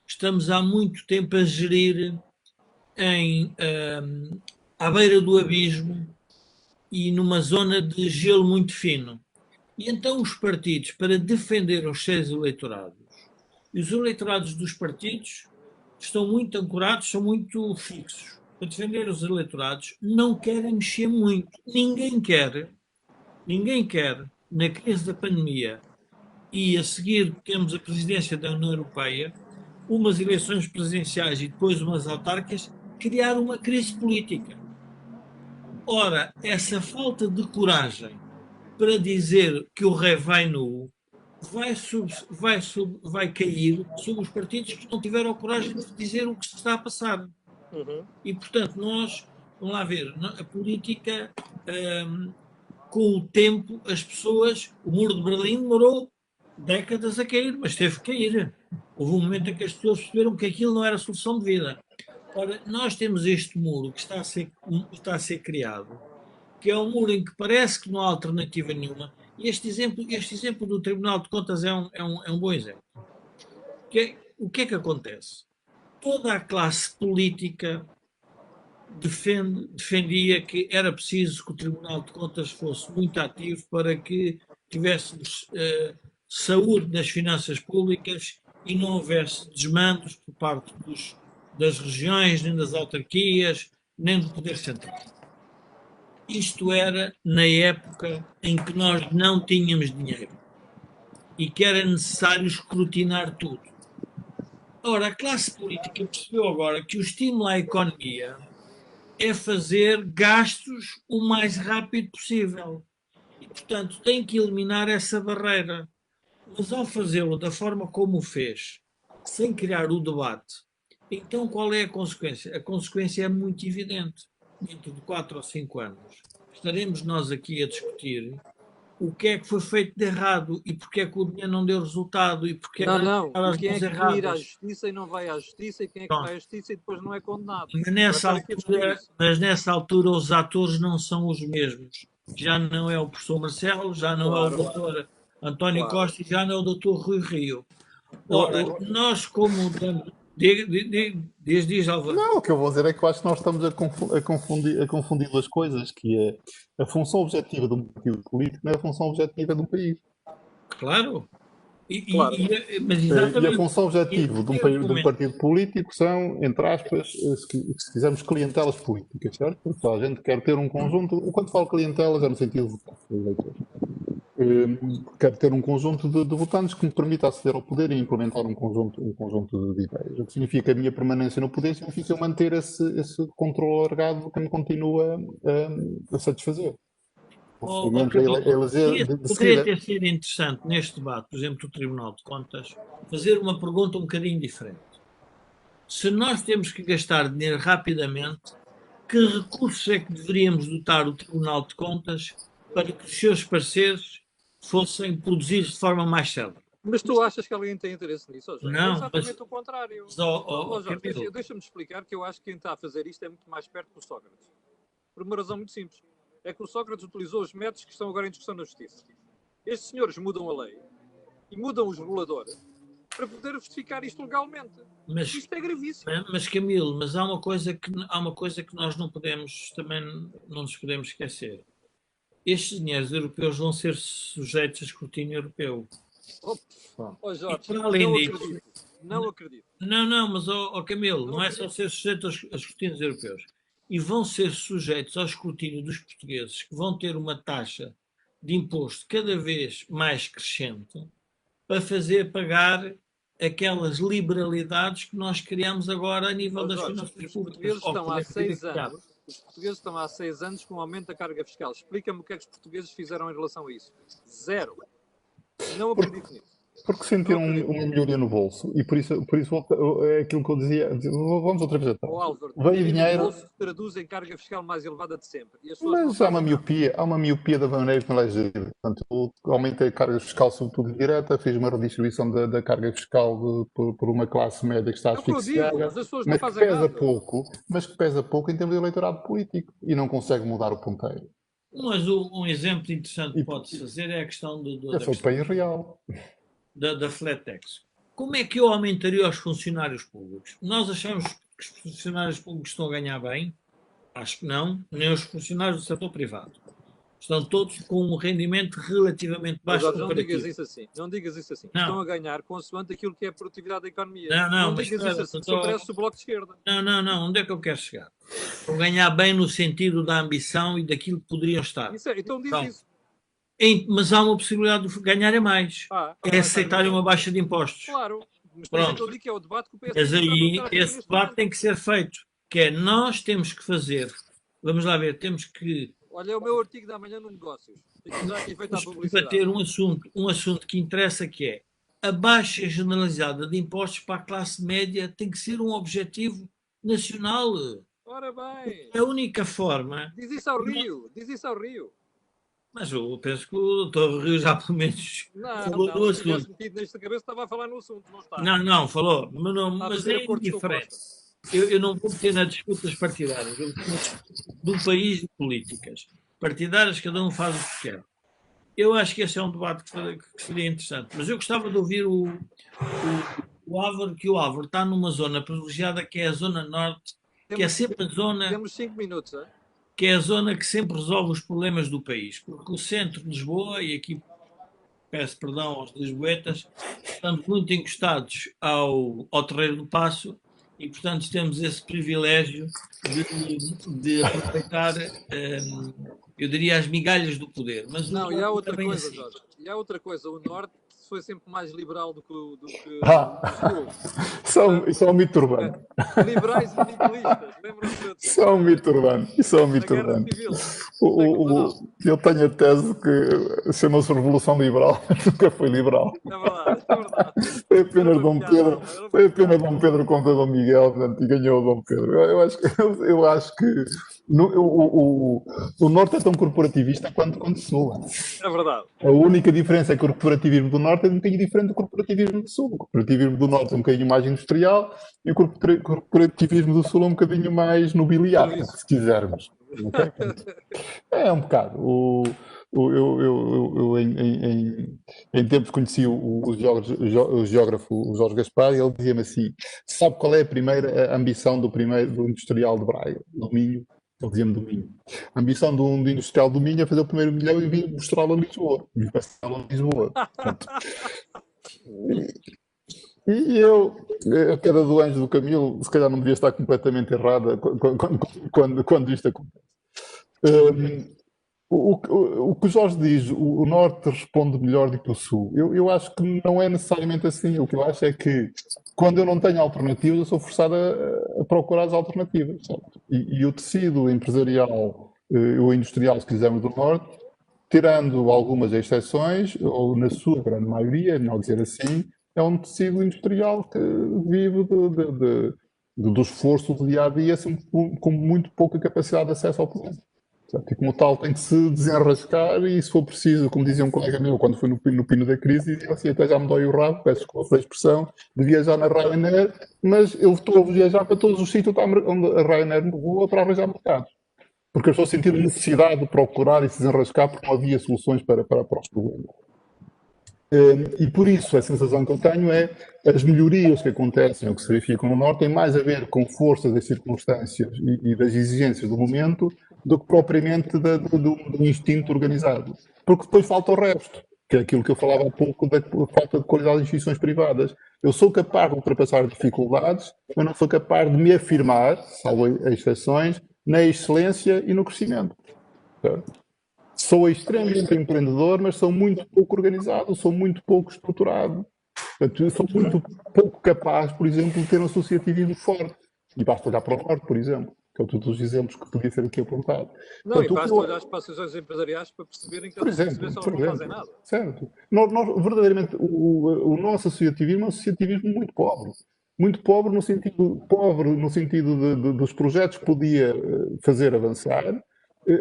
estamos há muito tempo a gerir à beira do abismo, e numa zona de gelo muito fino. E então os partidos, para defender os seus eleitorados, e os eleitorados dos partidos estão muito ancorados, são muito fixos. Para defender os eleitorados, não querem mexer muito. Ninguém quer, na crise da pandemia, e a seguir temos a presidência da União Europeia, umas eleições presidenciais e depois umas autárquicas, criar uma crise política. Ora, essa falta de coragem para dizer que o rei vai nu vai cair sobre os partidos que não tiveram a coragem de dizer o que se está a passar. E, portanto, vamos lá ver, a política, com o tempo, as pessoas, o muro de Berlim demorou décadas a cair, mas teve que cair. Houve um momento em que as pessoas perceberam que aquilo não era solução de vida. Ora, nós temos este muro que está a ser criado, que é um muro em que parece que não há alternativa nenhuma. E este exemplo do Tribunal de Contas é um bom exemplo. O que é que acontece? Toda a classe política defendia que era preciso que o Tribunal de Contas fosse muito ativo para que tivéssemos saúde nas finanças públicas e não houvesse desmandos por parte das regiões, nem das autarquias, nem do Poder Central. Isto era na época em que nós não tínhamos dinheiro e que era necessário escrutinar tudo. Ora, a classe política percebeu agora que o estímulo à economia é fazer gastos o mais rápido possível. E, portanto, tem que eliminar essa barreira. Mas ao fazê-lo da forma como o fez, sem criar o debate, então qual é a consequência? A consequência é muito evidente. Dentro de 4 ou 5 anos, estaremos nós aqui a discutir o que é que foi feito de errado e porque é que o dinheiro não deu resultado e porque é que Não. as E quem é mãos que devia ir à erradas. justiça e não vai à justiça, e quem é que Pronto. vai à justiça e depois não é condenado. Mas nessa altura os atores não são os mesmos. Já não é o professor Marcelo, já não é o doutor António Costa e já não é o doutor Rui Rio. Ora, nós como... Diz, Álvaro. Não, o que eu vou dizer é que eu acho que nós estamos a confundir duas coisas, que é a função objetiva de um partido político não é a função objetiva de um país. Claro. Claro. Mas E exatamente. a função objetiva de um partido político são, entre aspas, se quisermos, clientelas políticas, certo? Porque a gente quer ter um conjunto, quando falo clientelas é no sentido de eleitores. Quero ter um conjunto de votantes que me permita aceder ao poder e implementar um conjunto de ideias. O que significa que a minha permanência no poder significa eu manter esse controle alargado que me continua a satisfazer. Poderia ter sido interessante neste debate, por exemplo, do Tribunal de Contas, fazer uma pergunta um bocadinho diferente. Se nós temos que gastar dinheiro rapidamente, que recursos é que deveríamos dotar o Tribunal de Contas para que os seus pareceres fossem produzidos de forma mais célere? Mas tu achas que alguém tem interesse nisso, Jorge? Não, É exatamente o contrário. Jorge, deixa-me explicar que eu acho que quem está a fazer isto é muito mais perto que o Sócrates. Por uma razão muito simples. É que o Sócrates utilizou os métodos que estão agora em discussão na Justiça. Estes senhores mudam a lei e mudam os reguladores para poder justificar isto legalmente. Mas isto é gravíssimo. Mas Camilo, mas há uma coisa que nós não podemos, também não nos podemos esquecer. Estes dinheiros europeus vão ser sujeitos a escrutínio europeu. Jorge, não acredito. Não, mas Camilo, não é só ser sujeito aos escrutínios europeus. E vão ser sujeitos ao escrutínio dos portugueses, que vão ter uma taxa de imposto cada vez mais crescente para fazer pagar aquelas liberalidades que nós criamos agora a nível das finanças públicas. Os portugueses estão há 6 anos com o aumento da carga fiscal. Explica-me o que é que os portugueses fizeram em relação a isso. Zero. Não acredito nisso. Porque sentiram uma melhoria no bolso. E por isso é aquilo que eu dizia. Vamos outra vez atrás. Álvaro, veio dinheiro. O bolso traduz em carga fiscal mais elevada de sempre. Mas há uma miopia da maneira como ela é gerida. Portanto, eu aumentei a carga fiscal, sobretudo direta, fiz uma redistribuição da carga fiscal por uma classe média que está asfixiada, mas que pesa pouco em termos de eleitorado político e não consegue mudar o ponteiro. Mas um exemplo interessante que pode-se fazer é a questão do país real. Da flat tax. Como é que eu aumentaria os funcionários públicos? Nós achamos que os funcionários públicos estão a ganhar bem? Acho que não. Nem os funcionários do setor privado. Estão todos com um rendimento relativamente baixo. Não digas isso assim. Não digas isso assim. Não. Estão a ganhar consoante aquilo que é a produtividade da economia. Não digas isso assim. Só parece o Bloco de Esquerda. Não. Onde é que eu quero chegar? Estão a ganhar bem no sentido da ambição e daquilo que poderiam estar. Então diz isso. Mas há uma possibilidade de ganharem mais. É aceitarem uma baixa de impostos. Claro. Mas pronto. Que é o debate que o PSD mas aí esse debate tem que ser feito. Que é, nós temos que fazer, vamos lá ver, temos que... Olha, é o meu artigo da manhã no Negócios. Temos que debater um assunto que interessa, que é a baixa generalizada de impostos para a classe média tem que ser um objetivo nacional. Ora bem. É a única forma... Diz isso ao Rio. Mas eu penso que o Dr. Rio já pelo menos falou no assunto. Nesta cabeça estava a falar no assunto, não está? Não, falou. Mas é indiferente. Eu não vou meter nas disputas partidárias. Eu vou meter na disputa do país de políticas. Partidárias, cada um faz o que quer. Eu acho que esse é um debate que seria interessante. Mas eu gostava de ouvir o Álvaro, que o Álvaro está numa zona privilegiada, que é a Zona Norte, que é sempre a zona... Temos 5 minutos, é? Que é a zona que sempre resolve os problemas do país. Porque o centro de Lisboa, e aqui peço perdão aos lisboetas, estamos muito encostados ao Terreiro do Paço e, portanto, temos esse privilégio de aproveitar, eu diria, as migalhas do poder. Mas não, e há outra coisa, Jorge. E há outra coisa. O Norte se foi sempre mais liberal do que o Isso é um mito urbano. Liberais e nihilistas, lembram-se Isso é um mito urbano. Isso é um da mito Guerra urbano. Civil? século XIX. Eu tenho a tese que chama-se Revolução Liberal, mas nunca foi liberal. É verdade, é verdade. Foi Era apenas uma Dom piada, Pedro, era uma foi apenas piada. Dom Pedro contra Dom Miguel, portanto, e ganhou o Dom Pedro. Eu acho que o Norte é tão corporativista quanto o Sul. É verdade. A única diferença é que o corporativismo do Norte é um bocadinho diferente do corporativismo do Sul. O corporativismo do Norte é um bocadinho mais industrial e o corporativismo do Sul é um bocadinho mais nobiliário, Serviço. se quisermos. Ok? É um bocado. Eu em tempos conheci o geógrafo o Jorge Gaspar e ele dizia-me assim: sabe qual é a primeira ambição do industrial de Braga, do Minho? Ele dizia-me do Minho. A ambição do industrial do Minho é fazer o primeiro milhão e vir mostrá-lo a Lisboa. E passá-lo a Lisboa. Portanto, e eu, a queda do Anjo do Camilo, se calhar não devia estar completamente errada quando isto acontece. O que o Jorge diz, o Norte responde melhor do que o Sul. Eu acho que não é necessariamente assim. O que eu acho é que, quando eu não tenho alternativas, eu sou forçado a procurar as alternativas. Certo? E o tecido empresarial ou industrial, se quisermos, do Norte, tirando algumas exceções, ou na sua grande maioria, não dizer assim, é um tecido industrial que vive do esforço do dia a dia, com muito pouca capacidade de acesso ao poder. E como tal tem que se desenrascar e se for preciso, como dizia um colega meu quando foi no pino da crise, dizia assim, até já me dói o rabo, peço desculpa pela expressão, de viajar na Ryanair, mas eu estou a viajar para todos os sítios onde a Ryanair me voa para arranjar mercados. Porque eu estou a sentir necessidade de procurar e se desenrascar porque não havia soluções para os problemas. E por isso a sensação que eu tenho é as melhorias que acontecem ou que se verificam no Norte têm mais a ver com forças das circunstâncias e das exigências do momento do que propriamente do instinto organizado. Porque depois falta o resto, que é aquilo que eu falava há pouco da falta de qualidade das instituições privadas. Eu sou capaz de ultrapassar dificuldades, mas não sou capaz de me afirmar, salvo exceções, na excelência e no crescimento. Certo? Sou extremamente empreendedor, mas sou muito pouco organizado, sou muito pouco estruturado. Portanto, sou muito pouco capaz, por exemplo, de ter um associativismo forte. E basta olhar para o Norte, por exemplo, que é um dos exemplos que podia ser aqui apontado. Não, portanto, e basta olhar para as associações empresariais para perceberem que elas não fazem nada. Certo. Nós, verdadeiramente, o nosso associativismo é um associativismo muito pobre. Muito pobre no sentido dos projetos que podia fazer avançar,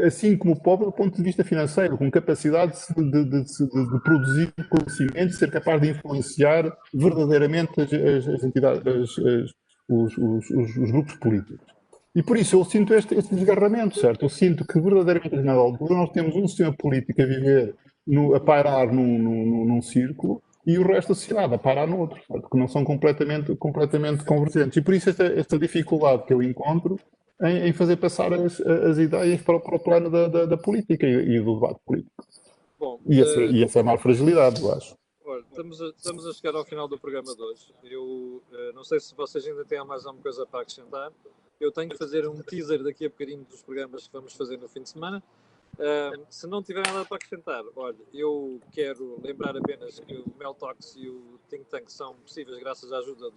assim como pobre do ponto de vista financeiro, com capacidade de produzir conhecimento, de ser capaz de influenciar verdadeiramente as entidades, os grupos políticos. E por isso eu sinto este desgarramento, certo? Eu sinto que verdadeiramente na altura nós temos um sistema político a viver, a pairar num círculo, e o resto da sociedade a parar no outro, certo? Que não são completamente convergentes. E por isso esta dificuldade que eu encontro em fazer passar as ideias para o plano da política e do debate político. Bom, E essa é a maior fragilidade, eu acho. Olha, estamos a chegar ao final do programa de hoje. Eu não sei se vocês ainda têm mais alguma coisa para acrescentar. Eu tenho que fazer um teaser daqui a bocadinho dos programas que vamos fazer no fim de semana. Se não tiver nada para acrescentar, olha, eu quero lembrar apenas que o Meltox e o Think Tank são possíveis graças à ajuda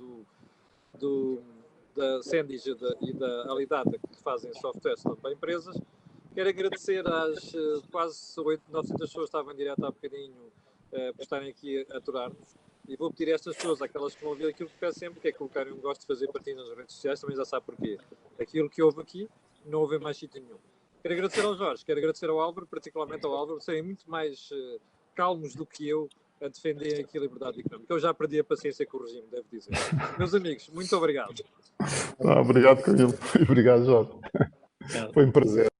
da Sendis e da Alidata, que fazem software para empresas. Quero agradecer às quase 900 pessoas que estavam em direto há bocadinho por estarem aqui a aturar-nos. E vou pedir a estas pessoas, aquelas que vão ouvir aquilo que peço sempre, que é colocarem um gosto de fazer partilha nas redes sociais, também já sabe porquê. Aquilo que houve aqui, não houve mais sítio nenhum. Quero agradecer ao Jorge, quero agradecer ao Álvaro, particularmente ao Álvaro, serem muito mais calmos do que eu a defender aqui a liberdade económica. Eu já perdi a paciência com o regime, devo dizer. Meus amigos, muito obrigado. Obrigado, Camilo. Obrigado, Jorge. Foi um prazer.